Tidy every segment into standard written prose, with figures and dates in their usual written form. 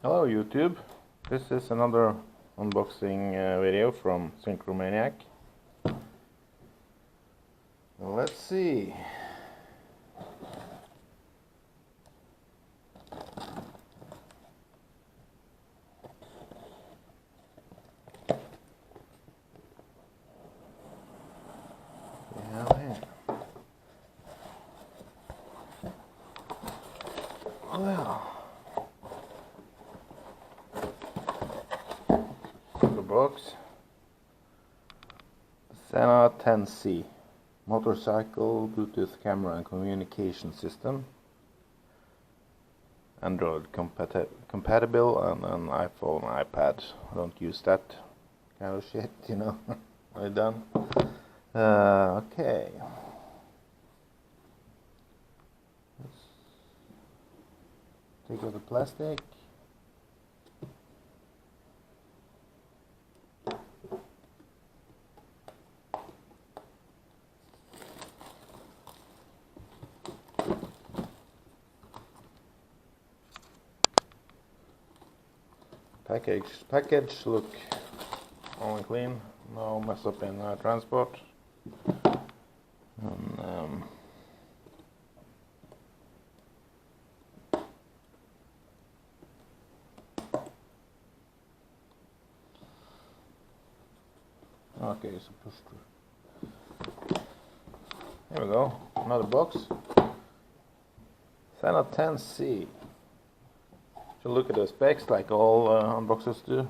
Hello YouTube, this is another unboxing video from Synchromaniac. Let's see. Well, the box. Sena 10C motorcycle Bluetooth camera and communication system. Android compatible on an iPhone, iPad. I don't use that kind of shit, you know. Already done. Okay. Let's take out the plastic. Package look only clean, no mess up in transport. And, okay, so push through. Here we go, another box. Sena 10C. So look at the specs like all unboxers do.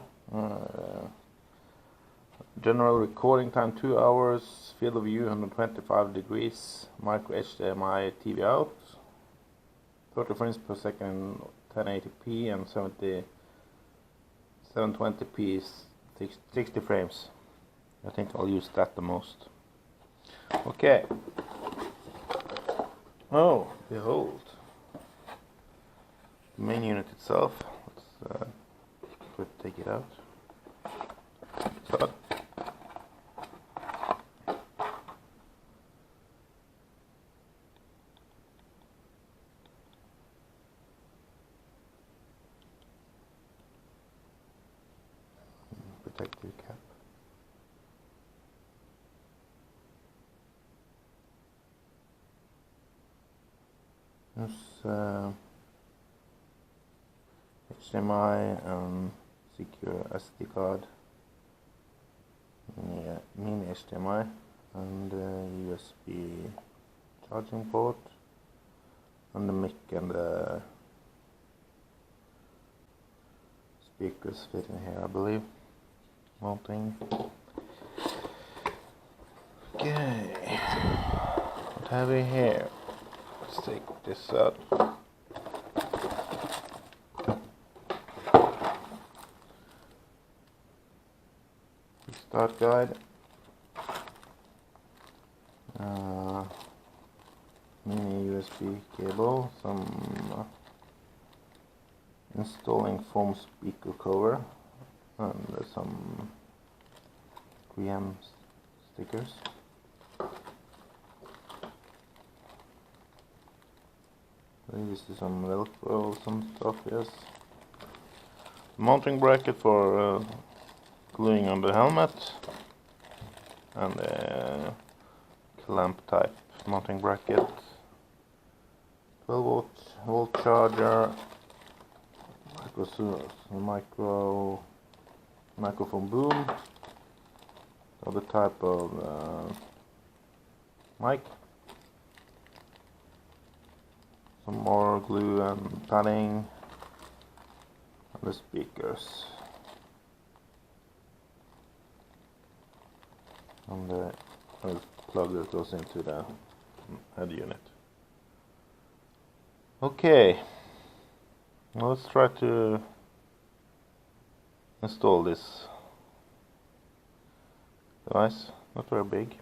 General recording time 2 hours, field of view 125 degrees, micro HDMI TV out, 30 frames per second 1080p and 720p 60 frames. I think I'll use that the most. Okay. Oh, behold. The main unit itself. Let's take it out. So, protective cap. There's HDMI and secure SD card, mini HDMI and USB charging port, and the mic and the speakers fit in here, I believe. Mounting. Okay, what have we here? Let's take this out. Start guide, mini USB cable, some installing foam speaker cover, and some 3M stickers. This is some Velcro, some stuff, yes. Mounting bracket for gluing on the helmet, and a clamp type mounting bracket, 12-volt charger, microphone boom, other type of mic, some more glue and padding, and the speakers. And the plug that goes into the head unit. Okay, now let's try to install this device. Not very big.